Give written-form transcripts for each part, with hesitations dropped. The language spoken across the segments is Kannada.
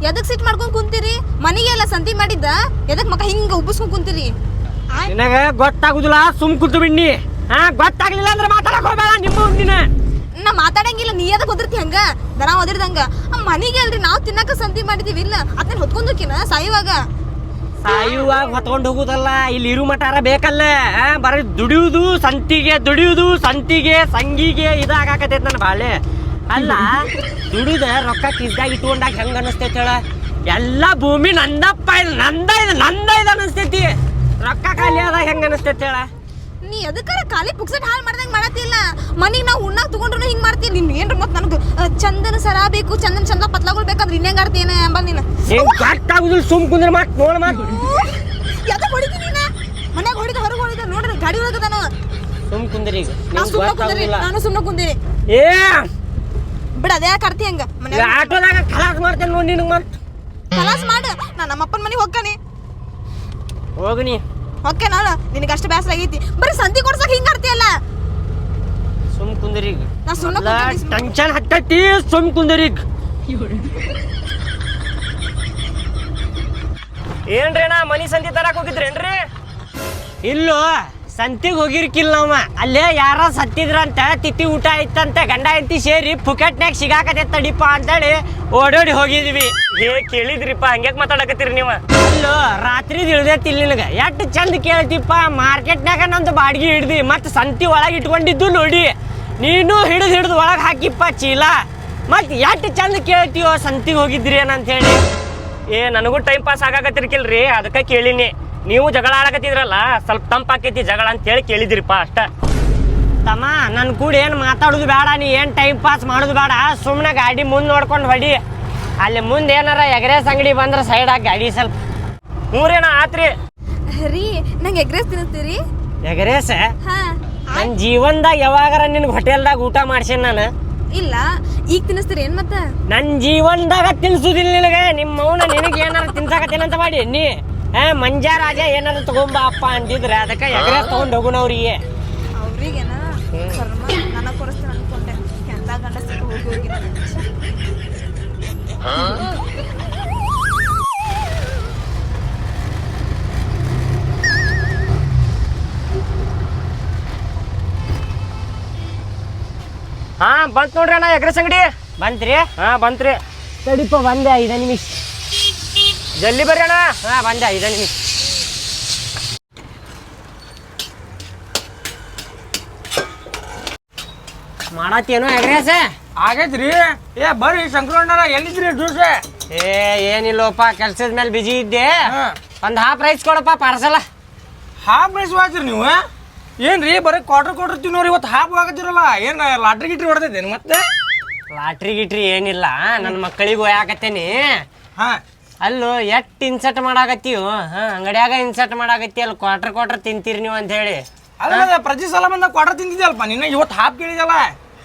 ಎದಕ್ ಸಿಟ್ ಮಾಡ್ಕೊಂಡ್ ಕುಂತೀರಿ? ಮನಿಗೆಲ್ಲ ಸಂತಿ ಮಾಡಿದ್ದ ಎದಕ್ ಮಕ್ಕ ಹಿಂಗ ಉಬ್ಬಿಸ್ಕೊಂಡ್ ಕುಂತೀರಿ? ನಿನಗ ಗೊತ್ತಾಗುದಿಲ್ಲ, ಸುಮ್ ಕುಂತು ಬಿಡ್ನಿ. ಗೊತ್ತಾಗ್ಲಿಲ್ಲ ಅಂದ್ರೆ ಮಾತಾಡಕ್ ಹೋಗ್ಬೇಡ. ನಿಮ್ಮ ಮುಂದಿನ ನಾ ಮಾತಾಡಂಗಿಲ್ಲ, ನೀ ಎದಕ್ ಒದರ್ತಿ ಹಂಗ ದನ ಒದರ್ದಂಗ? ಮನಿಗೆ ಅಲ್ರಿ ನಾವ್ ತಿನ್ನಕ ಸಂತಿ ಮಾಡಿದೀವಿ, ಇಲ್ಲ ಅದನ್ನ ಹೊತ್ಕೊಂಡೋಕಿನ ಸಾಯುವಾಗ. ಸಾಯುವಾಗ ಹೊತ್ಕೊಂಡು ಹೋಗುದಲ್ಲ, ಇಲ್ಲಿ ಇರು ಮಟಾರ ಬೇಕಲ್ಲ. ಬರೀ ದುಡಿಯುವುದು ಸಂತಿಗೆ ಸಂಗಿಗೆ ಇದಾಗತೈತೆ ನನ್ನ ಬಾಳೆ. ಅಲ್ಲ ದುಡಿದ ರೊಕ್ಕ ಕಿಸ್ದಾಗ ಇಟ್ಕೊಂಡಾಗ ಹೆಂಗ ಅನಸ್ತೈತಿ ಹೇಳ? ಎಲ್ಲ ಭೂಮಿ ನಂದಪ್ಪ, ನಂದ ಇದು ಅನಸ್ತೈತಿ. ರೊಕ್ಕ ಖಾಲಿ ಆದಾಗ ಹೆಂಗ ಅನಸ್ತೈತಿ ಹೇಳ? ನೀ ಎದಕ್ಕಾರ ಖಾಲಿ ಪುಕ್ಸಟ್ ಹಾಳು ಮಾಡ್ದಂಗ ಮಾಡತ್ತಿಲ್ಲ. ಮನಿಗ್ ನಾವ್ ಉಣ್ಣಾಗ ತಗೊಂಡ್ರು ಹಿಂಗ್ ಮಾಡ್ತೀನಿ. ನಿನ್ ಏನ್ರ ಮತ್ ನನಗ ಚಂದನ ಸರ ಬೇಕು, ಚಂದ ಪತ್ಲಾಗಳು ಬೇಕಂದ್ರೆ ಇನ್ನೇಂಗ ಆಡ್ತೇನೆ ಅಂಬಲ್ ನೀನು. ಗೊತ್ತಾಗುದಿಲ್ಲ, ಸುಮ್ ಕುಂದ್ರ ಮಾತ್ ನೋಡ ಮಾತ್. ಯಾವ್ದಕ್ ಹೊಡಿತಿ ನೀನ? ಮನ್ಯಾಗ ಹೊಡಿದ ಹೊರಗೆ ಹೊಡಿದ ನೋಡ್ರಿ, ಗಾಡಿ ಒಳಗದಾನು. ಸುಮ್ ಕುಂದ್ರಿ ಈಗ. ನಾನು ಸುಮ್ಮನೆ ಕುಂದಿರಿ. ಏ ಬಿಡ, ಅದೇ ಕರ್ತಿ ಹಂಗ ಮನ್ಯಾಗ ಆಟೋದಾಗ ಖಲಾಸ್ ಮಾಡ್ತೇನೆ ನೋಡಿ ನಿನಗೆ. ಮತ್ ಕಲಾಸ್ ಮಾಡ. ನಾ ನಮ್ಮಪ್ಪನ ಮನೆಗೆ ಹೋಗ್ತಾನೆ. ಹೋಗನಿ ಓಕೆ, ನಾನು ನಿನಗೆ ಅಷ್ಟು ಬೇಸರ ಆಗೈತಿ. ಬರೀ ಸಂತಿ ಕೊಡ್ಸಕ್ ಹಿಂಗ ಆಡ್ತೀಯಲ್ಲ. ಸುಮ್ ಕುಂದ್ರಿ ಈಗ. ನಾ ಸುಮ್ಮನೆ ಟೆನ್ಷನ್ ಹತ್ತೈತಿ, ಸುಮ್ ಕುಂದ್ರಿ ಈಗ. ಏನ್ರಿ ನಾ ಮನಿ ಸಂತಿ ತರಕ್ ಹೋಗಿದ್ರೇನ್ರಿ? ಇಲ್ಲೋ, ಸಂತಿಗೆ ಹೋಗಿರ್ಕಿಲ್ಲ ನಾವ. ಅಲ್ಲೇ ಯಾರ ಸತ್ತಿದ್ರಂತ, ತಿತ್ತಿ ಊಟ ಐತಂತ ಗಂಡ ಹೆಂಡತಿ ಸೇರಿ ಪುಕೆಟ್ನಾಗ ಸಿಗಾಕತ್ತೆ ತಡಿಪ ಅಂತೇಳಿ ಓಡೋಡಿ ಹೋಗಿದ್ವಿ. ಕೇಳಿದ್ರಿಪ್ಪ, ಹಂಗ್ಯಾಕ್ ಮಾತಾಡಕತ್ತೀರಿ ನೀವು? ಅಲ್ಲೋ, ರಾತ್ರಿ ಇಳ್ದೈತಿಲ್ ನಿನಗ. ಎಷ್ಟು ಚಂದ ಕೇಳ್ತಿಪ್ಪ. ಮಾರ್ಕೆಟ್ನಾಗ ನಂದು ಬಾಡಿಗೆ ಹಿಡ್ದಿ ಮತ್ತೆ ಸಂತಿ ಒಳಗೆ ಇಟ್ಕೊಂಡಿದ್ದು ನೋಡಿ. ನೀನು ಹಿಡಿದು ಒಳಗೆ ಹಾಕಿಪ್ಪ ಚೀಲ. ಮತ್ತೆ ಎಷ್ಟು ಚಂದ ಕೇಳ್ತೀವೋ ಸಂತಿಗೆ ಹೋಗಿದ್ರಿ ಏನಂತ ಹೇಳಿ. ನನಗೂ ಟೈಮ್ ಪಾಸ್ ಆಗಾಕತ್ತಿರ್ಕಿಲ್ರಿ, ಅದಕ್ಕೆ ಕೇಳಿನಿ. ನೀವು ಜಗಳ ಆಡಕತ್ತಿದ್ರಲ್ಲ, ಸ್ವಲ್ಪ ತಂಪಾಕೈತಿ ಜಗಳ ಅಂತೇಳಿ ಕೇಳಿದ್ರಿಪ್ಪ ಅಷ್ಟ. ತಮ್ಮ, ನನ್ನ ಕೂಡ ಏನು ಮಾತಾಡೋದು ಬೇಡ, ನೀ ಏನು ಟೈಮ್ ಪಾಸ್ ಮಾಡೋದು ಬೇಡ. ಸುಮ್ಮನೆ ಗಾಡಿ ಮುಂದೆ ನೋಡ್ಕೊಂಡು ಹೊಡಿ. ಅಲ್ಲಿ ಮುಂದೆ ಏನಾರ ಎಗ್ರೆಸ್ ಅಂಗಡಿ ಬಂದ್ರೆ ಸೈಡ್ ಆಗಿ ಗಾಡಿ ಸ್ವಲ್ಪ. ಮೂರೇನ ಆತ್ರಿ ರೀ, ನಂಗೆ ಎಗ್ರೆಸ್ ತಿನ್ನಿಸ್ತೀರಿ? ಎಗ್ರೆಸ್ ಹಾ, ನನ್ನ ಜೀವನದಾಗ ಯಾವಾಗಾರ ನಿನ್ಗೆ ಹೋಟೆಲ್ದಾಗ ಊಟ ಮಾಡ್ಸೇನಿ ನಾನು? ಇಲ್ಲ. ಈಗ ತಿನ್ನಿಸ್ತೀರಿ ಏನ್ ಮತ್ತ? ನನ್ನ ಜೀವನದಾಗ ತಿನ್ಸುದಿಲ್ಲ ನಿನಗೆ. ನಿಮ್ಮ ಮೌನ ನಿನಗೆ ಏನಾರ ತಿನ್ಸಾಕತ್ತೇನಂತ ಮಾಡಿ ನೀ ಮಂಜಾರಾಜ ಏನಾದ್ರು ತಗೊಂಬ ಅಪ್ಪ ಅಂದಿದ್ರೆ ಅದಕ್ಕೆ ಎಗ್ರೆಸ್ ತಗೊಂಡ್ ಹೋಗುಣ ಅವ್ರಿಗೆ. ಅವ್ರಿಗೇನ ಕರ್ಮ ನನಗೆ ಕೊಡಿಸ್ತೀನಿ ಅನ್ಕೊಂಡೆ. ಎಂತ ಗಂಡ ಸಿಕ್ಕ ಹೋಗಿ ಹಾ ಬಂತ್ ನೋಡ್ರಿ ಅಣ್ಣ ಎಗ್ರೆಸ್ ಅಂಗಡಿ. ಬಂತ್ರಿ? ಹಾ ಬಂತ್ರಿ. ತಡಿಪ ಬಂದೆ, 5 ನಿಮಿಷ. ಜಲ್ದಿ ಬರ್ರಿ ಅಣ್ಣ. ಹಾ ಬಂದೆ, 5 ನಿಮಿಷ. ಮಾಡತ್ತೇನೋ ಎಗ್ರೆಸ್? ಆಗೈತ್ರಿ. ಬರ್ರಿ ಶಂಕರಣ್ಣರ, ಎಲ್ಲಿದ್ರಿ ಜ್ಯೂಸ್? ಏನಿಲ್ಲಪ್ಪ, ಕೆಲ್ಸದ ಮೇಲೆ ಬಿಜಿ ಇದ್ದೆ. ಒಂದು ಹಾಫ್ ರೈಸ್ ಕೊಡಪ್ಪ ಪಾರ್ಸಲ. ಹಾಫ್ ರೈಸ್ ವಾಚ್ರಿ ನೀವು? ಏನ್ರಿ ಬರೀ ಕ್ವಾರ್ಟರ್ ತಿನ್ನೋರಿ, ಇವತ್ತು ಹಾಫ್ ಆಗತ್ತಿರಲ್ಲ. ಏನು ಲಾಟ್ರಿ ಗಿಟ್ರಿ ಹೊಡೆದೈತೇನು ಮತ್ತೆ? ಲಾಟ್ರಿ ಗಿಟ್ರಿ ಏನಿಲ್ಲ, ನನ್ನ ಮಕ್ಕಳಿಗೆ ಒಯ್ಯಾಕತ್ತೇನಿ. ಹಾ, ಅಲ್ಲೋ ಎಷ್ಟ್ ಇನ್ಸರ್ಟ್ ಮಾಡಾಕತ್ತೀವ? ಅಂಗಡಿಯಾಗ ಇನ್ಸರ್ಟ್ ಮಾಡಾಕತ್ತಿ, ಅಲ್ಲಿ ಕ್ವಾರ್ಟರ್ ತಿಂತೀರಿ ನೀವು ಅಂತ ಹೇಳಿ. ಅಲ್ಲ ಪ್ರತಿ ಸಲ ಬಂದ ಕ್ವಾರ್ಟರ್ ತಿಂತಿದ್ದಲ್ಪ, ನಿನ್ನ ಇವತ್ತು ಹಾಫ್ ಕೇಳಿದಲ್ಲ.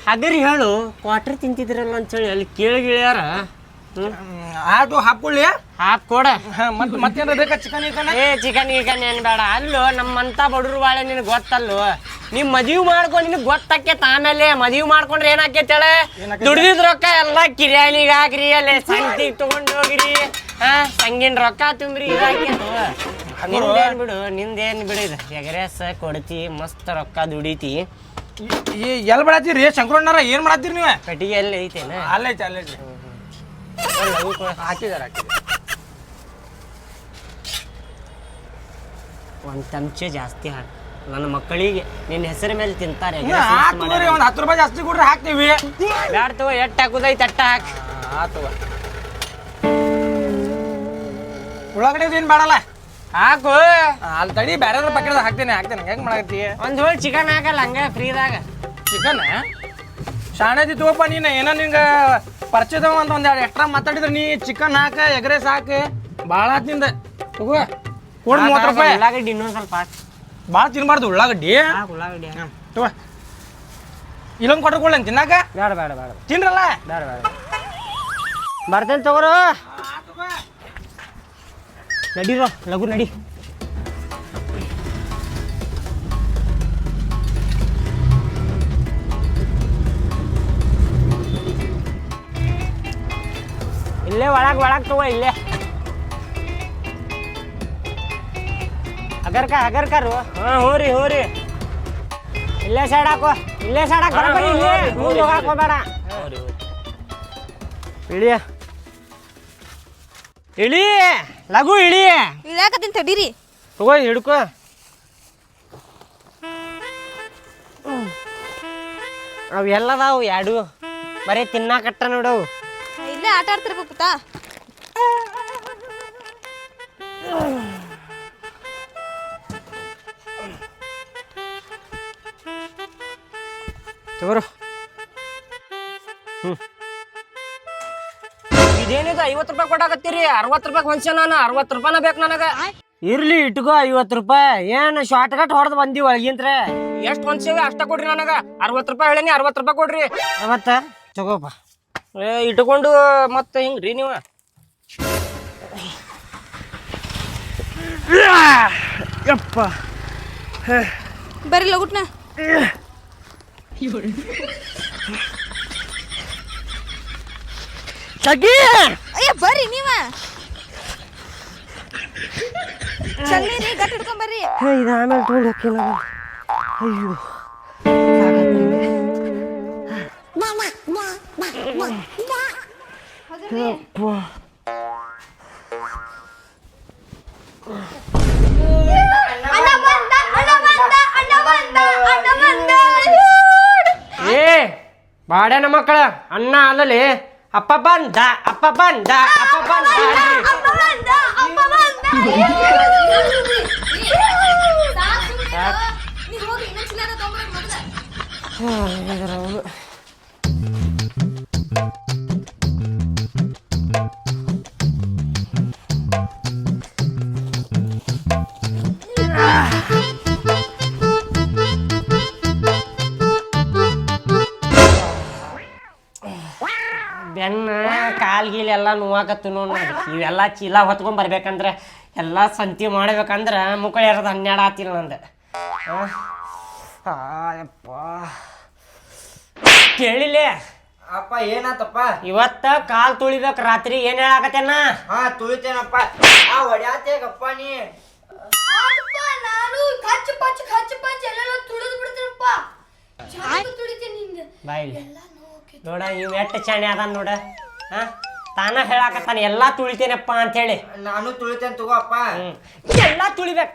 ಹಾಗರಿ ಹೇಳು, ಕ್ವಾರ್ಟರ್ ತಿಂತಿದ್ರಲ್ಲ ಅಂತೇಳಿ ಅಲ್ಲಿ ಕೇಳಿಗ್ಯಾರ. ಆಟು ಹಾಕೊಳ್ಳಿ. ಹಾಫ್ ಕೊಡ. ಮತ್ತೇನ ಬೇಕಾ? ಚಿಕನ್ ಚಿಕನ್ ಏನ್ ಬೇಡ. ಅಲ್ಲೋ ನಮ್ಮಂತ ಬಡವ್ರು ಬಾಳೆ ನಿನಗೆ ಗೊತ್ತಲ್ಲೋ. ನೀವ್ ಮದ್ವಿ ಮಾಡ್ಕೊ, ನಿನಗ್ ಗೊತ್ತಾಕೇತ. ಆಮೇಲೆ ಮದ್ವಿ ಮಾಡ್ಕೊಂಡ್ರೆ ಏನಾಕೇತೇಳ? ದುಡ್ದಿದ್ ರೊಕ್ಕ ಎಲ್ಲ ಕಿರಿಯಾನಿಗೆ ಹಾಕ್ರಿ, ಅಲ್ಲೇ ಸಂತಿಗೆ ತಗೊಂಡ್ ಹೋಗ್ರಿ. ಸಂಗಿನ ರೊಕ್ಕ ತುಂಬ್ರಿ. ನಿಂದೇನ್ ಬಿಡು, ಇದು ಎಗ್ರೆಸ್ ಕೊಡ್ತಿ, ಮಸ್ತ್ ರೊಕ್ಕ ದುಡಿತಿ. ಎಲ್ಲಿ ಬಿಡತ್ತೀರಿ ಶಂಕರಣ್ಣರ? ಏನ್ ಮಾಡತ್ತೀರಿ ನೀವು? ಕಟ್ಟಿಗೆ ಎಲ್ಲಿ ಐತೇನ? ಅಲ್ಲೈತಿ. ಹಾಕಿದಾರ. ಒಂದ್ ಚಮಚೆ ಜಾಸ್ತಿ ಹಾಕಿ, ನನ್ನ ಮಕ್ಕಳಿಗೆ ನಿನ್ನ ಹೆಸರ ಮೇಲೆ ತಿಂತಾರೆ. ಒಂದು 10 ರೂಪಾಯಿ ಜಾಸ್ತಿ ಕೊಡ್ರಿ, ಹಾಕ್ತೀವಿ. ಬ್ಯಾಡ ತಗೋ, ಎಟ್ಟು ಹಾಕುದೈತೆ ಅಟ್ಟ ಹಾಕಿ. ಉಳ್ಳಾಗಡ್ಡಿ ಏನ್ ಬೇಡಲ್ಲ, ಹಾಕು. ಅಲ್ಲಿ ತಡಿ, ಬೇರೆ ಬಕೆಟ್ ಹಾಕ್ತೇನೆ. ಹೆಂಗ್ ಮಾಡತ್ತಿ? ಒಂದ್ ಹೋಳ್ ಚಿಕನ್ ಹಾಕಲ್ಲ ಹಂಗ ಫ್ರೀದಾಗ. ಚಿಕನ್ ಶಾಣದಿ ತಗೋಪ್ಪ ನೀನು. ಏನೋ ನಿಂಗೆ ಪರಿಚಯದವ ಅಂತ ಒಂದೆರಡು ಎಕ್ಸ್ಟ್ರಾ ಮಾತಾಡಿದ್ರೆ ನೀ ಚಿಕನ್ ಹಾಕ, ಎಗ್ರೆಸ್ ಹಾಕ, ಭಾಳ ಆತಿಂದ ತಗೋ. ಕೊಡು 30 ರೂಪಾಯಿ. ಉಳ್ಳಾಗಡ್ಡಿ ಇನ್ನೊಂದು ಸ್ವಲ್ಪ ಹಾಕಿ. ಭಾಳ ತಿನ್ಬಾರ್ದು ಉಳ್ಳಾಗಡ್ಡಿ. ಉಳ್ಳಾಗಡ್ಡಿ ತಗೋ. ಇಲ್ಲೊಂದು ಕೊಟ್ಟಕೊಳ್ಳೇನು ತಿನ್ನಾಕ? ಬೇಡ ತಿನ್ರಲ್ಲ. ಬೇಡ ಬರ್ತೇನೆ ತಗೋರು. ನಡೀರೋ, ಲಘು ನಡಿ. ಇಲ್ಲೇ ಇಲ್ಲೇ ಒಳಗ್ ತಗೋ ಇಲ್ಲೇ ಅಗರ್ಕಾರು ಹೋರಿ ಇಲ್ಲೇ ಸೈಡ್ ಹಾಕೋ ಬರಬೇಡಿ ಇಲ್ಲೇ ಮುಂದೆ ಹೋಗಕ್ ಹೋಗ್ಬೇಡ ಇಳಿ ಲಘು ಇಳಿ ಇಳ್ಯಾಕತ್ತೀನಿ ತಡೀರಿ ತಗೋ ಹಿಡ್ಕೋ ಅವು ಎಲ್ಲದಾವು ಎರಡು ಬರೀ ತಿನ್ನಾಕಟ್ಟ ನೋಡವು ಇಲ್ಲೇ ಆಟ ಆಡ್ತಿರ್ಬೇಕು ಪುತ್ತ ತಗೋರು ಇದೇನಿದೆ 50 ರೂಪಾಯಿ ಕೊಡಾಕತ್ತೀರಿ 60 ರೂಪಾಯಿ ಹೊಂದ್ಸ ನಾನು 60 ರೂಪಾಯಿನ ಬೇಕು ನನಗೆ ಇರ್ಲಿ ಇಟ್ಕೋ 50 ರೂಪಾಯಿ ಏನು ಶಾರ್ಟ್ ಕಟ್ ಹೊಡೆದು ಬಂದಿ ಒಳಗಿಂತ್ರ ಎಷ್ಟು ಹೊಂದ್ಸೇವಿ ಅಷ್ಟ ಕೊಡ್ರಿ ನನಗೆ 60 ರೂಪಾಯಿ ಹೇಳೀನಿ 60 ರೂಪಾಯಿ ಕೊಡ್ರಿ ಮತ್ತೆ ತಗೋಪ್ಪ ಇಟ್ಕೊಂಡು ಮತ್ತೆ ಹಿಂಗ್ರಿ ನೀವು ಯಪ್ಪ ಬರ್ರಿ ಲಗುಟ್ನ ಅಯ್ಯ ಬರ್ರಿ ನೀವ ಚಲ್ಲೀರಿ ಗಟ್ಟಿ ಹಿಡ್ಕೊಂಡ್ ಬರ್ರಿ ಇದು ಆಮೇಲೆ ತೊಗೊಂಡು ಹಾಕಿಲ್ಲ ಅಯ್ಯೋ ಏ ಬಾಡ್ಯಾನ ಮಕ್ಕಳ ಅಣ್ಣ ಅಲ್ಲಲ್ಲಿ ಅಪ್ಪ ಬಂದ ಬೆನ್ನ ಕಾಲ್ ಗೀಲ್ ಎಲ್ಲ ನೋವಾಕತ್ತು ನೋಡಿ ಇವೆಲ್ಲ ಚೀಲ ಹೊತ್ಕೊಂಡ್ ಬರ್ಬೇಕಂದ್ರೆ ಎಲ್ಲ ಸಂತಿ ಮಾಡ್ಬೇಕಂದ್ರೆ ಮುಕ್ಕಳು ಇರೋದು 12 ಆತಿಲ್ಲ ನಂದು ಯಪ್ಪ ಕೇಳಿಲೆ ಅಪ್ಪ ಏನಾತಪ್ಪ ಇವತ್ತ ಕಾಲ್ ತುಳಿಬೇಕು ರಾತ್ರಿ ಏನ್ ಹೇಳಾಕತ್ತೇನ ಹಾ ತುಳಿತೇನಪ್ಪ ಹೊಡ್ಯಾತೇಗಪ್ಪ ನೀ ನಾನು ಕಚ್ಚ ಪಚ್ಚ ಎಲ್ಲ ತುಳಿದು ಬಿಡ್ತೀನಪ್ಪ ತುಳಿತೀನಿ ನಿಂಗೆ ಬಾಯಿಲಿ ನೋಡ ಇವ್ ಎಟ್ಟು ಚಣೆ ಅದ ನೋಡ ತಾನ ಹೇಳಾಕತ್ತಾನ ಎಲ್ಲಾ ತುಳಿತೇನಪ್ಪ ಅಂತ ಹೇಳಿ ನಾನು ತುಳಿತೇನೆ ತಗೋ ಅಪ್ಪ ಎಲ್ಲಾ ತುಳಿಬೇಕ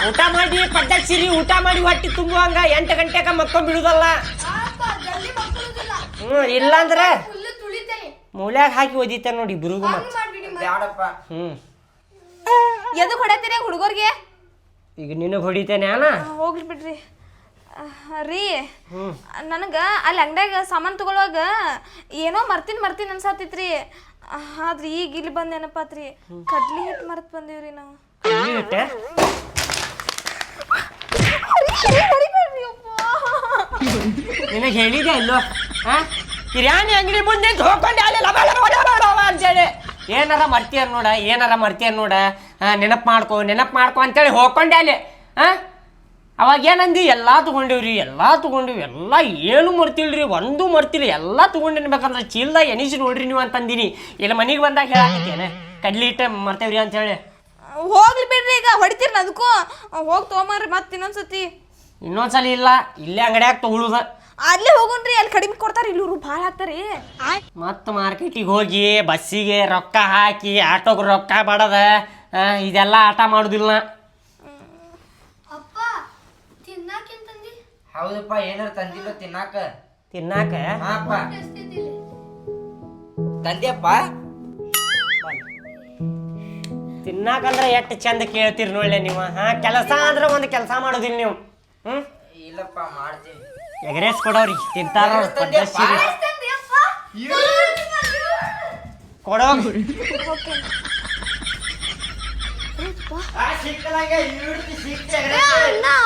ಊಟ ಮಾಡಿ ಪದ್ದಕ್ಷಿರಿ ಊಟ ಮಾಡಿ ಹೊಟ್ಟಿ ತುಂಬುವಂಗ 8 ಗಂಟೆಗೆ ಮಕ್ಕೊಂಡ್ ಬಿಡುದಲ್ಲ ಇಲ್ಲಾಂದ್ರೆ ಮೂಲ್ಯಾಗ ಹಾಕಿ ಒದಿತೇನೆ ನೋಡಿ ಇಬ್ರಿಗೂ ಬ್ಯಾಡಪ್ಪ ಎದಕ್ ಹೊಡತೀರಿ ಹುಡುಗರ್ಗೆ ಈಗ ನಿನಗೆ ಹೊಡಿತೇನೆ ಅಣ್ಣ ಹೋಗ್ಲಿ ಬಿಡ್ರಿ ರೀ ನನಗೆ ಅಲ್ಲಿ ಅಂಗಡ್ಯಾಗ ಸಾಮಾನು ತಗೊಳ್ಳುವಾಗ ಏನೋ ಮರ್ತೀನಿ ಅನ್ಸಾತೈತ್ರಿ ಆದ್ರೆ ಈಗ ಇಲ್ಲಿ ಬಂದೇನಪ್ಪಾತ್ರಿ ಕಡ್ಲಿ ಹಿಟ್ಟು ಮರ್ತ್ ಬಂದೀವ್ರಿ ನಾವು ನಿನಗೆ ಹೇಳಿದೆ ಇಲ್ಲೋ ಕಿರಾಣಿ ಅಂಗಡಿ ಮುಂದೆ ಹೋಗ್ಕೊಂಡೆ ಅಂತೇಳಿ ಏನಾರ ಮರ್ತಿಯ ನೋಡ ನೆನಪು ಮಾಡ್ಕೊ ಅಂತೇಳಿ ಹೋಗ್ಕೊಂಡೆ ಅಲ್ಲಿ ಅವಾಗ ಏನಂದಿ ಎಲ್ಲ ತಗೊಂಡಿವ್ರಿ ಎಲ್ಲ ಏನು ಮರ್ತಿಲ್ರಿ ಒಂದು ಮರ್ತಿಲ್ಲ ಎಲ್ಲ ತಗೊಂಡಿರ್ಬೇಕಂದ್ರೆ ಚೀಲ್ದಾಗ ಎನಿಸಿ ನೋಡ್ರಿ ನೀವು ಅಂತಂದಿನಿ ಇಲ್ಲ ಮನೆಗೆ ಬಂದಾಗ ಹೇಳಾಕತ್ತೇನೆ ಕಡ್ಲಿ ಇಟ್ಟ ಮರ್ತೇವ್ರಿ ಅಂತ ಹೇಳಿ ಹೋಗ್ಲಿ ಬಿಡ್ರಿ ಈಗ ಹೊಡಿತೀರಿ ಅದಕ್ಕೂ ಹೋಗಿ ತೊಗೊಂಬರ್ರಿ ಮತ್ತೆ ಇನ್ನೊಂದ್ಸಲ ಇಲ್ಲ ಇಲ್ಲೇ ಅಂಗಡಿಯಾಗ ತಗೊಳುದ ಅಲ್ಲೇ ಹೋಗೋಣ್ರಿ ಅಲ್ಲಿ ಕಡಿಮೆ ಕೊಡ್ತಾರ ಇಲ್ಲೂರು ಭಾಳ ಹಾಕ್ತಾರಿ ಮತ್ತು ಮಾರ್ಕೆಟಿಗೆ ಹೋಗಿ ಬಸ್ಸಿಗೆ ರೊಕ್ಕ ಹಾಕಿ ಆಟೋಗೆ ರೊಕ್ಕ ಬಡದ ಇದೆಲ್ಲ ಆಟ ಮಾಡುದಿಲ್ಲ ಅಪ್ಪ ತಿನ್ನಾಕೆಂತಂದಿ ಹೌದಪ್ಪ ಏನಾರ ತಂದಿಲ್ಲ ತಿನ್ನಾಕ ಹಾಪ್ಪ ತಂದ್ಯಪ್ಪ ತಿನ್ನಾಕಂದ್ರೆ ಎಷ್ಟು ಚಂದ ಕೇಳ್ತೀರಿ ನೋಡ್ಲೆ ನೀವು ಕೆಲಸ ಅಂದ್ರೆ ಒಂದು ಕೆಲಸ ಮಾಡೋದಿಲ್ಲ ನೀವು ಇಲ್ಲಪ್ಪ ಮಾಡ್ತೀವಿ ಎಗ್ರೆಸ್ ಕೊಡೋರಿ ತಿಂತಾರ ಕೊಡೋ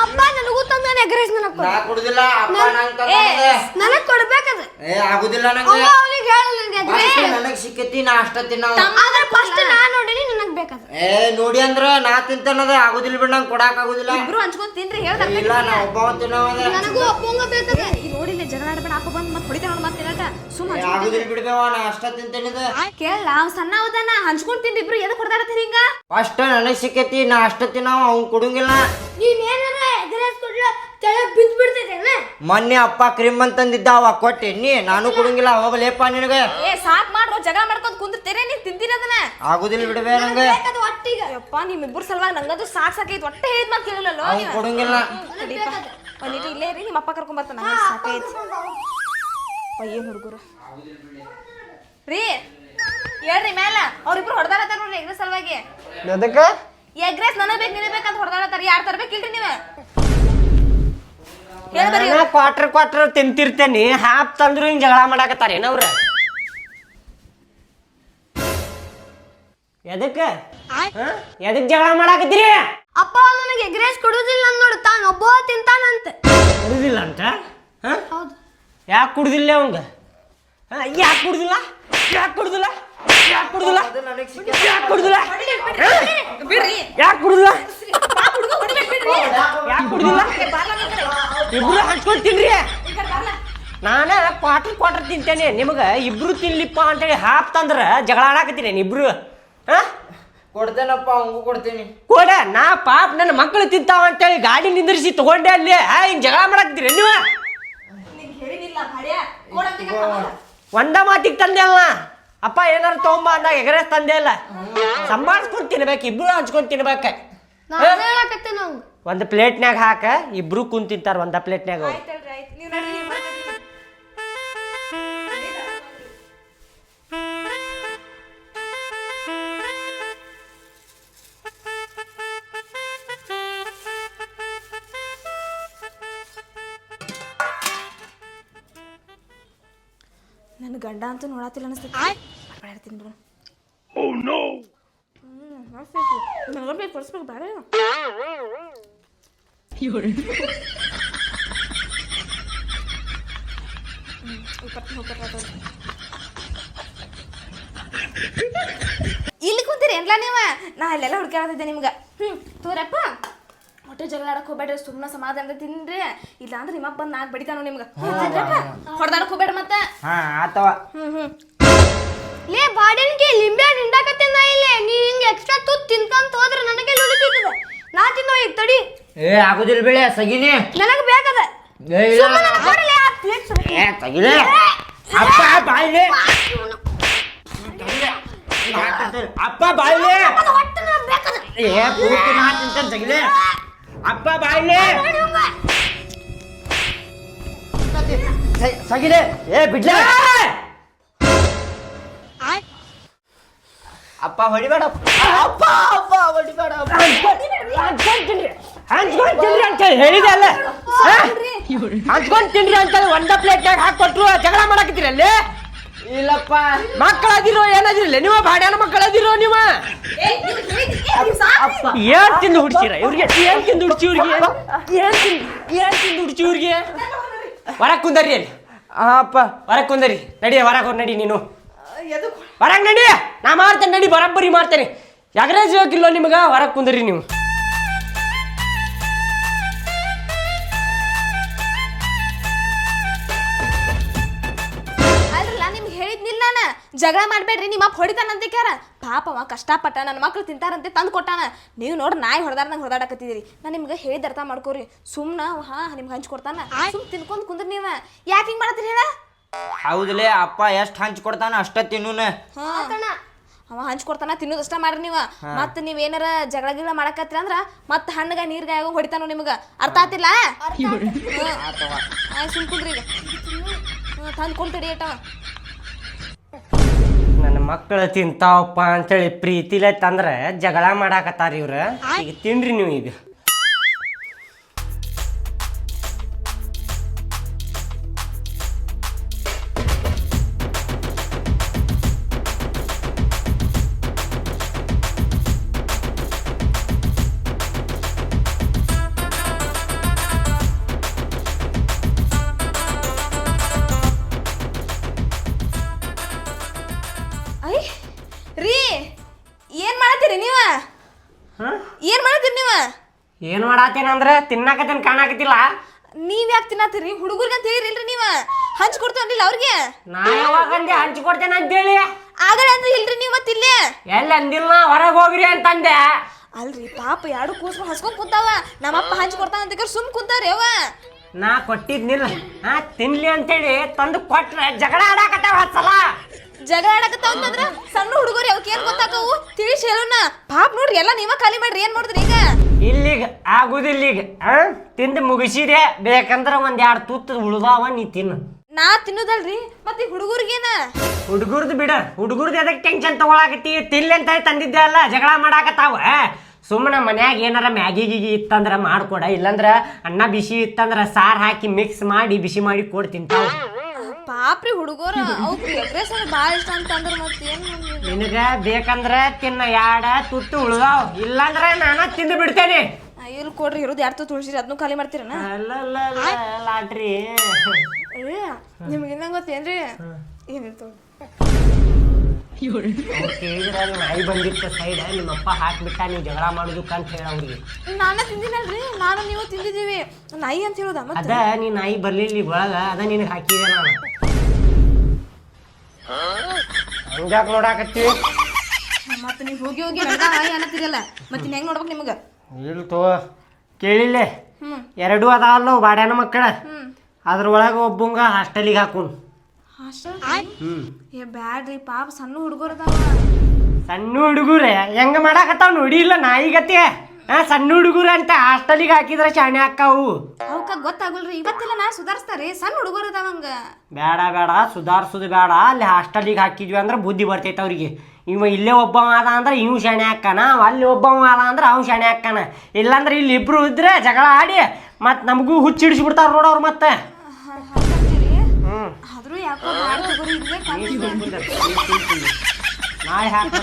ಅಪ್ಪ ನನಗೂ ತಂದಾನ ಎಗ್ರೆಸ್ ನಾ ಕುಡುದಿಲ್ಲ ಅಪ್ಪ ನಂಗೆ ನನಗ್ ಕೊಡ್ಬೇಕದ ಆಗುದಿಲ್ಲ ನಂಗೆ ಅವನಿಗೆ ಹೇಳು ನನಗೆ ನನಗ್ ಸಿಕ್ಕತಿ ನಾ ಅಷ್ಟ ತಿನ್ನಾವ ಆದ್ರೆ ಫಸ್ಟ್ ನಾ ನೋಡಿನಿ ನನಗೆ ಬೇಕಾದ ನೋಡಿ ಅಂದ್ರ ನಾ ತಿಂತಾನದ ಆಗುದಿಲ್ಲ ಬಿಡ್ ನಂಗೆ ಕೊಡಾಕ್ ಆಗುದಿಲ್ಲ ಇಬ್ರು ಹಂಚ್ಕೊಂಡ್ ತಿನ್ರಿ ಹೇಳ್ದ ಇಲ್ಲ ನಾ ಒಬ್ಬ ತಿನ್ನವದ ನನಗೂ ಒಪ್ಪಂಗ ಬೇಕಾದ ನೋಡಿಲ್ಲ ಜಗಳ ಆಡ್ಬೇಡ ಅಪ್ಪ ಬಂದ್ ಮತ್ತೆ ಹೊಡಿತಾನ ನೋಡ್ ಮತ್ತೆ ತಿನ್ನಕ ಸುಮ್ ಆಗುದಿಲ್ಲ ಬಿಡ್ಬೇವ ನಾ ಅಷ್ಟ ತಿಂತೇನಿದ ಕೇಳ ಅವ್ ಸಣ್ಣ ಅವದಾನ ಹಂಚ್ಕೊಂಡ್ ತಿನ್ರಿ ಇಬ್ರು ಎದಕ್ ಹೊಡ್ದಾಡತ್ತೀರಿ ಹಿಂಗ ಫಸ್ಟ್ ನನಗ್ ಸಿಕ್ಕತಿ ನಾ ಅಷ್ಟ ತಿನ್ನಾವ ಅವ್ನ್ ಕೊಡಂಗಿಲ್ಲ ನೀನ್ ಏನಾರ ಎಗ್ರೆಸ್ ಕೊಡ್ಲ ತೆಳಗ್ ಬಿದ್ದು ಬಿಡ್ತೈತೇನ ಮೊನ್ನೆ ಅಪ್ಪ ಕ್ರೀಮ್ ಅಂತಂದಿದ್ದ ಅವ ಕೊಟ್ಟೆನಿ ನಾನು ಕೊಡಂಗಿಲ್ಲ ಹೋಗಲೇಪ ನಿನಗ ಏ ಸಾಕ್ ಮಾಡ್ರೋ ಜಗಳ ಮಾಡ್ಕೊಂಡ್ ಕುಂದಿರ್ತೀರಿ ನೀವ್ ತಿಂತೀರಿ ಅದನ್ನ ಆಗುದಿಲ್ಲ ಬಿಡ್ಬೇ ನಂಗ ಬೇಕಾದ ಒಟ್ಟಿಗೆ ಯಪ್ಪ ನಿಮ್ಮಿಬ್ಬರು ಸಲುವಾಗಿ ನಂಗದು ಸಾಕೈತಿ ಒಟ್ಟೆ ಹೇಳಿದ್ ಮಾತು ಕೇಳಿಲ್ಲಲ್ಲೋ ಅವ್ನ್ ಕೊಡಂಗಿಲ್ಲ ಒಂದಿಟ್ಟು ಇಲ್ಲೇ ಇರಿ ನಿಮ್ಮ ಅಪ್ಪ ಕರ್ಕೊಂಡ್ ಬರ್ತಾನ ಸಾಕೈತಿ ಏನ್ ಹುಡುಗರು ರೀ ಹೇಳ್ರಿ ಮ್ಯಾಲ ಅವ್ರಿಬ್ರು ಹೊಡೆದಾಡತ್ತಾರ ನೋಡ್ರಿ ಎಗ್ರೆಸ್ ಸಲುವಾಗಿ ಅದಕ್ಕ ಎಗ್ರೆಸ್ ನನಗ್ ಬೇಕು ನಿನಗ್ ಬೇಕಂತ ಹೊಡೆದಾಡತ್ತಾರ ಯಾರು ತರ್ಬೇಕಿಲ್ರಿ ನೀವ ಹೇಳ್ಬರಿ ಕ್ವಾರ್ಟರ್ ತಿಂತಿರ್ತೇನಿ ಹಾಪ್ ತಂದ್ರು ಹಿಂಗ್ ಜಗಳ ಮಾಡಾಕತ್ತಾರ ಏನವ್ರ ಎದಕ್ಕ ಎದಕ್ ಜಗಳ ಮಾಡಾಕತ್ತೀರಿ ಅಪ್ಪ ನನಗೆ ಎಗ್ರೆಸ್ ಕೊಡುದಿಲ್ಲ ನೋಡು ತಾನು ಒಬ್ಬ ತಿಂತಾನಂತ ಕುಡುದಿಲ್ಲ ಅಂತ ಹೌದು ಯಾಕೆ ಕುಡ್ದಿಲ್ಲ ಅವಂಗ ಯಾಕೆ ಕುಡ್ದಿಲ್ಲ ಯಾಕೆ ಕುಡ್ದಿಲ್ಲ ಯಾಕೆ ಕುಡ್ದಿಲ್ಲ ಯಾಕೆ ಕುಡ್ದಿಲ್ಲ ಬಿಡ್ರಿ ಯಾಕೆ ಕುಡ್ದಿಲ್ಲ ಹುಡುಗ ಹೊಡಿಬೇಕು ಬಿಡ್ರಿ ಯಾಕೆ ಕುಡ್ದಿಲ್ಲ ಇಬ್ರು ಹಂಚ್ಕೊಂಡ್ ತಿನ್ರಿ ನಾನ ಕ್ವಾರ್ಟರ್ ತಿಂತೇನೆ ನಿಮಗ ಇಬ್ರು ತಿನ್ಲಿಪ್ಪ ಅಂತೇಳಿ ಹಾಪ್ ತಂದ್ರ ಜಗಳ ಆಡಾಕತ್ತೀನಿ ಇಬ್ರು ಕೊಡ್ತೇನಪ್ಪ ಅವಂಗೂ ಕೊಡ್ತೇನಿ ಕೊಡ ನಾ ಪಾಪ್ ನನ್ನ ಮಕ್ಕಳು ತಿಂತಾವ ಅಂತೇಳಿ ಗಾಡಿ ನಿಂದ್ರಿಸಿ ತಗೊಂಡೆ ಅಲ್ಲಿ ಹಿಂಗ್ ಜಗಳ ಮಾಡಾಕತ್ತೀರಿ ನೀವು ಹೇಳಿನಿಲ್ಲ ಭಾಡ್ಯ ಕೊಡಂತಿಗೆ ಒಂದ ಮಾತಿಗೆ ತಂದೆ ಅಲ್ಲ ಅಪ್ಪ ಏನಾರು ತಗೊಂಬ ಅಂದಾಗ ಎಗರೇಸ್ ತಂದೆ ಇಲ್ಲ ಸಂಭಾಳಿಸ್ಕೊಂಡ್ ತಿನ್ಬೇಕು ಇಬ್ರು ಹಂಚ್ಕೊಂಡ್ ತಿನ್ಬೇಕ ನಾನು ಹೇಳಕತ್ತೆ ನಾವು ಒಂದ್ ಪ್ಲೇಟ್ನ್ಯಾಗ ಹಾಕ ಇಬ್ರು ಕುಂತ್ ತಿಂತಾರ ಒಂದ ಪ್ಲೇಟ್ನ್ಯಾಗ ಆಯ್ತಲ್ರಿ ಆಯ್ತು ನೀವು ನಡ್ರಿ ನೀವು ಬರ್ತೀರಿ. ನನ್ನ ಗಂಡ ಅಂತೂ ನೋಡತ್ತಿಲ್ಲ ಅನಿಸ್ತೈತಿ ಮಾಡ್ತೀನಿ ಬಿಡು ಬೇಕು ಕೊಡಿಸ್ಬೇಕು ಬೇಡ ಇಲ್ಲಿ ಕುಂತೀರಿ ಏನ್ಲ ನೀವ ನಾ ಅಲ್ಲೆಲ್ಲ ಹುಡ್ಕಾಡ್ತಿದ್ದೆ ನಿಮ್ಗೆ ತೋರಪ್ಪ ಹೊಟ್ಟೆ ಜಗಳ ಆಡಕ್ ಹೋಗ್ಬೇಡ್ರಿ ಸುಮ್ಮನೆ ಸಮಾಧಾನ ತಿನ್ರಿ ಇಲ್ಲ ಅಂದ್ರೆ ನಿಮ್ಮಪ್ಪ ಬಂದು ನಾಲ್ಕು ಬಡಿತಾನು ನಿಮ್ಗೆ ಹೊಡೆದಾಡಕ್ ಹೋಗ್ಬೇಡ್ರಿ ಮತ್ತೆ ಹಾ ಆತವ ಲೇ ಬಾಡನ್ಗೆ ಲಿಂಬೆ ಹಿಂಡಾಕತ್ತೆ ನಾ ಇಲ್ಲೇ ನೀ ಹಿಂಗೆ ಎಕ್ಸ್ಟ್ರಾ ತುತ್ತು ತಿನ್ಕೊಂತ ಹೋದ್ರೆ ನನಗೆ ಉಳಿತೈತದ ನಾ ತಿನ್ನೋ ಈಗ ತಡಿ ಆಗುದಿಲ್ಲ ಬೆಳೆ ಸಗಿನಿ ನನಗೆ ಬೇಕದ ಸುಮ್ಮನೆ ಕೊಡಲೇ ಆ ಪ್ಲೇಟ್ ತಗಿಲೆ ಅಪ್ಪ ಬಾಯ್ಲೆ ಅಪ್ಪ ಬಾಯ್ಲೆ ಹೊಟ್ಟೆ ನನಗೆ ಬೇಕದ ಪೂರ್ತಿ ನಾ ತಿಂತೇನೆ ತಗಿಲೆ ಅಪ್ಪ ಬಾಯ್ಲೆ ಸಗಿಲೆ ಬಿಡ್ಲೆ ಅಪ್ಪ ಹೊಡಿಬೇಡ ಅಪ್ಪ ಅಪ್ಪ ಹೊಡಿಬೇಡ ಹಂಚ್ಕೊಂಡ್ ತಿನ್ರಿ ಅಂತ ಹೇಳಿದೆ ಅಲ್ಲ ಹಂಚ್ಕೊಂಡ್ ತಿನ್ರಿ ಅಂತ ಒಂದ ಪ್ಲೇಟ್ನಾಗ ಹಾಕೊಟ್ರು ಜಗಳ ಮಾಡಾಕತ್ತೀರಿ ಅಲ್ಲಿ ಇಲ್ಲಪ್ಪ ಮಕ್ಕಳದಿರೋ ಏನದಿರಲ್ಲ ನೀವು ಬಾಡ್ಯಾನ ಮಕ್ಕಳದಿರೋ ನೀವು ಏನ್ ತಿಂದು ಹುಡ್ಸಿರ ಇವ್ರಿಗೆ ಏನ್ ತಿಂದು ಹುಡ್ಸಿ ಇವ್ರಿಗೆ ಏನ್ ತಿಂದು ಹುಡ್ಸಿ ಇವ್ರಿಗೆ ಹೊರಗ್ ಕುಂದರಿ ಅಲ್ಲಿ ಅಪ್ಪ ಹೊರಗ್ ಕುಂದರಿ ನಡಿ ಹೊರಗ್ ನಡಿ ನೀನು ಹೊರಗ್ ನಡಿ ನಾ ಮಾಡ್ತೇನೆ ನಡಿ ಬರಬ್ಬರಿ ಮಾಡ್ತೇನೆ ಎಗ್ರೇಜ್ ಹೋಗಿಲ್ಲೋ ನಿಮ್ಗ ಹೊರಗ್ ಕುಂದರಿ ನೀವು ಅಲ್ರಲ್ಲ ನಿಮ್ಗೆ ಹೇಳಿದ್ನಿಲ್ಲ ನಾನು ಜಗಳ ಮಾಡ್ಬೇಡ್ರಿ ನಿಮ್ಮ ಅಪ್ಪ ಹೊಡಿತಾನಂತೆ ಕ್ಯಾರ ಪಾಪವ ಕಷ್ಟಪಟ್ಟ ನನ್ನ ಮಕ್ಳು ತಿಂತಾರಂತೆ ತಂದು ಕೊಟ್ಟಾನ ನೀವು ನೋಡಿ ನಾಯಿ ಹೊಡೆದಾರ್ದಂಗೆ ಹೊಡೆದಾಡಕತ್ತಿದ್ದೀರಿ ನಾನು ನಿಮ್ಗೆ ಹೇಳಿದ ಅರ್ಥ ಮಾಡ್ಕೋರಿ ಸುಮ್ಮನೆ ನಿಮ್ಗೆ ಹಂಚ್ಕೊಡ್ತಾನ ಸುಮ್ ತಿನ್ಕೊಂಡ್ ಕುಂದ್ರಿ ನೀವು ಯಾಕೆ ಹಿಂಗೆ ಮಾಡತ್ತೀರಿ ಹೇಳ ಹೌದಲೇ ಅಪ್ಪ ಎಷ್ಟು ಹಂಚ್ ಕೊಡ್ತಾನ ಅಷ್ಟ ತಿನ್ನೂನ ಅವ ಹಂಚ್ಕೊಡ್ತಾನ ತಿನ್ನೋದಷ್ಟ ಮಾಡ್ರಿ ನೀವು ಮತ್ತೆ ನೀವೇನಾರ ಜಗಳ ಗಿಗಳ ಮಾಡಕತ್ತೀರ ಅಂದ್ರ ಮತ್ತೆ ಹಣ್ಣಗ ನೀರ್ಗ ಆಗೋ ಹೊಡಿತಾನು ನಿಮ್ಗೆ ಅರ್ಥ ಆತಿಲ್ಲ ಸುಮ್ಕುಂದ್ರಿ ಈಗ ತಂದು ಕೊಡ್ತೀರಿ ಏಟವ ನನ್ನ ಮಕ್ಕಳು ತಿಂತಾವಪ್ಪ ಅಂತೇಳಿ ಪ್ರೀತಿಲೆ ತಂದ್ರೆ ಜಗಳ ಮಾಡಾಕತ್ತಾರ ಇವ್ರ ಈಗ ತಿನ್ರಿ ನೀವು ಈಗ ಏನ್ ಮಾಡಾತೇನಂದ್ರ ತಿನ್ನಾಕತ್ತೇನ್ ಕಾಣಾಕತ್ತಿಲ್ಲ. ನೀವ್ ಯಾಕೆ ತಿನ್ನತ್ತೀರಿ? ಹುಡುಗರ್ಗೆ ಅಂತ ಹೇಳಿರಿಲ್ರಿ ನೀವ ಹಂಚ್ ಕೊಡ್ತೇವನ್ರಿಲ್ಲ ಅವ್ರಿಗೆ. ನಾ ಯಾವಾಗ ಅಂದೆ ಹಂಚ್ಕೊಡ್ತೇನೆ ಅಂತೇಳಿ? ಆಗಲ್ಲ ಅಂದ್ರೆ ಇಲ್ರಿ ನೀವು ಮತ್ತಿಲ್ಲೇ ಎಲ್ಲಿ ಅಂದಿಲ್ಲ, ಹೊರಗೆ ಹೋಗ್ರಿ ಅಂತಂದೆ. ಅಲ್ರಿ ಪಾಪ ಎರಡು ಕೂಸ್ರು ಹಸ್ಕೊಂಡ್ ಕುಂತಾವ. ನಮ್ಮಪ್ಪ ಹಂಚ್ ಕೊಡ್ತಾವ ಅಂತ ಸುಮ್ ಕುಂತಾವ್ರಿ ಅವ. ನಾ ಕೊಟ್ಟಿದ್ನಿಲ್ಲ ತಿನ್ಲಿ ಅಂತೇಳಿ ತಂದು ಕೊಟ್ರೆ ಜಗಳ ಆಡಾಕತ್ತಾವ ಹತ್ಸಲ. ಜಗಳ ಆಡಕತ್ತಾವ ಅಂತಂದ್ರ ಸಣ್ಣ ಹುಡುಗರು ಅವಕ್ಕೆ ಏನ್ ಗೊತ್ತಾಕವು ತಿಳಿಸಿ ಹೇಳೋಣ. ಪಾಪ ನೋಡ್ರಿ ಎಲ್ಲ ನೀವ ಖಾಲಿ ಮಾಡ್ರಿ. ಏನ್ ಮಾಡಿದ್ರಿ ಈಗ? ಇಲ್ಲಿಗ ಆಗುದಿಲ್ಲ ಈಗ. ತಿಂದು ಮುಗಿಸಿದೆ, ಬೇಕಂದ್ರ ಒಂದ್ 2 ತುತ್ತು ಉಳ್ದಾವ, ನೀ ತಿನ್ನು. ನಾ ತಿನ್ನೋದಲ್ರಿ ಮತ್ತೆ ಹುಡುಗರ್ಗೇನ? ಹುಡುಗರ್ದು ಬಿಡ, ಹುಡುಗರ್ದು ಎದಕ್ಕೆ ಟೆನ್ಷನ್ ತಗೊಳಕತ್ತಿ? ತಿನ್ಲಿ ಅಂತ ಹೇಳಿ ತಂದಿದ್ದೆ ಅಲ್ಲ, ಜಗಳ ಮಾಡಾಕತ್ತಾವ. ಸುಮ್ಮನೆ ಮನ್ಯಾಗ ಏನಾರ ಮ್ಯಾಗಿ ಗೀಗಿ ಇತ್ತಂದ್ರ ಮಾಡ್ಕೊಡ, ಇಲ್ಲಂದ್ರ ಅನ್ನ ಬಿಸಿ ಇತ್ತಂದ್ರ ಸಾರು ಹಾಕಿ ಮಿಕ್ಸ್ ಮಾಡಿ ಬಿಸಿ ಮಾಡಿ ಕೊಡ್ ತಿಂತಾವ. ಪಾಪ್ರಿ ಹುಡುಗರ ಅವ್ರಿಗೆ ಎಗ್ರೆಸ್ ಭಾಳ ಇಷ್ಟ ಅಂತ ಅಂದ್ರ ಮತ್ತೆ ಏನ್ ನಿನಗ ಬೇಕಂದ್ರ ತಿನ್ನ 2 ತುತ್ತು ಉಳ್ದಾವ್, ಇಲ್ಲಂದ್ರ ನಾನ ತಿಂದು ಬಿಡ್ತೇನೆ. ಇಲ್ಲಿ ಕೊಡ್ರಿ ಇರೋದು 2 ತುಳಸಿರಿ ಅದನ್ನು ಖಾಲಿ ಮಾಡ್ತೀರನ? ಲಾಟ್ರಿ ನಿಮ್ಗೆ ಇನ್ನಂಗ ಗೊತ್ತೇನ್ರಿ? ಏನಿತ್ತು ಕೇಳಿದ್ರಲ್ಲ, ನಾಯಿ ಬಂದಿತ್ತು ಸೈಡ್, ನಿಮ್ಮಪ್ಪ ಹಾಕ್ಬಿಟ್ಟ ನೀವು ಜಗಳ ಮಾಡುದಕ್ಕ ಅಂತ ಹೇಳ ಅವ್ರಿಗೆ. ನಾನ ತಿಂದಿನಲ್ರಿ, ನಾನು ನೀವು ತಿಂದಿದ್ದೀವಿ. ನಾಯಿ ಅಂತ ಹೇಳೋದ? ಅದ ನೀ ನಾಯಿ ಬರ್ಲಿಲ್ಲ ಒಳಗ, ಅದ ನಿನಗೆ ಹಾಕಿದೆ ನಾನು. ಹಂಗ್ಯಾಕ ನೋಡಾಕತ್ತಿ? ಮತ್ತೆ ನೀವು ಹೋಗಿ ಹೋಗಿ ನಾಯಿ ಅನ್ನತ್ತಿರಲ್ಲ, ಮತ್ತೆ ಹೆಂಗ್ ನೋಡ್ಬೇಕು ನಿಮ್ಗ? ಇಲ್ಲ ತೋ, ಕೇಳಿಲ್ಲೇ 2 ಅದಾವಲ್ಲ ಬಾಡ್ಯಾನ ಮಕ್ಕಳ, ಅದ್ರೊಳಗ ಒಬ್ಬಂಗ ಹಾಸ್ಟೆಲಿಗೆ ಹಾಕುನ್. ಏ ಬ್ಯಾಡ್ರಿ ಪಾಪ ಸಣ್ಣ ಹುಡುಗರು ಅದಾವ. ಸಣ್ಣ ಹುಡುಗರೇ ಹೆಂಗ ಮಾಡಾಕತ್ತಾವ ನೋಡಿ, ಇಲ್ಲ ನಾಯಿಗತಿ. ಸಣ್ಣ ಹುಡುಗರು ಅಂತ ಹಾಸ್ಟೆಲಿಗೆ ಹಾಕಿದ್ರ ಶಾಣೆ ಹಾಕಾವು. ಅವಕ್ಕ ಗೊತ್ತಾಗಲ್ರಿ, ಇವತ್ತೆಲ್ಲ ನಾ ಸುಧಾರಿಸ್ತಾರಿ. ಸಣ್ಣ ಹುಡುಗರು ಅದಾವಂಗ. ಬೇಡ ಬೇಡ, ಸುಧಾರಿಸೋದು ಬೇಡ. ಅಲ್ಲಿ ಹಾಸ್ಟೆಲಿಗೆ ಹಾಕಿದ್ವಿ ಅಂದ್ರೆ ಬುದ್ಧಿ ಬರ್ತೈತೆ ಅವ್ರಿಗೆ. ಇವ ಇಲ್ಲೇ ಒಬ್ಬವ ಅದ ಅಂದ್ರೆ ಇವ್ ಶಾಣೆ ಹಾಕಾನ, ಅಲ್ಲಿ ಒಬ್ಬವ ಅದ ಅಂದ್ರೆ ಅವ್ ಶಾಣೆ ಹಾಕಾನ. ಇಲ್ಲಾಂದ್ರೆ ಇಲ್ಲಿ ಇಬ್ರು ಇದ್ರೆ ಜಗಳ ಆಡಿ ಮತ್ ನಮಗೂ ಹುಚ್ಚಿಡಿಸ್ಬಿಡ್ತಾರ ನೋಡವ್ರು. ಮತ್ತೆ ಆದ್ರೂ ಯಾಕೋ ಬ್ಯಾಡ ತಗೋರಿ, ಇಲ್ಲೇ ನಾಳೆ ಹಾಕಿ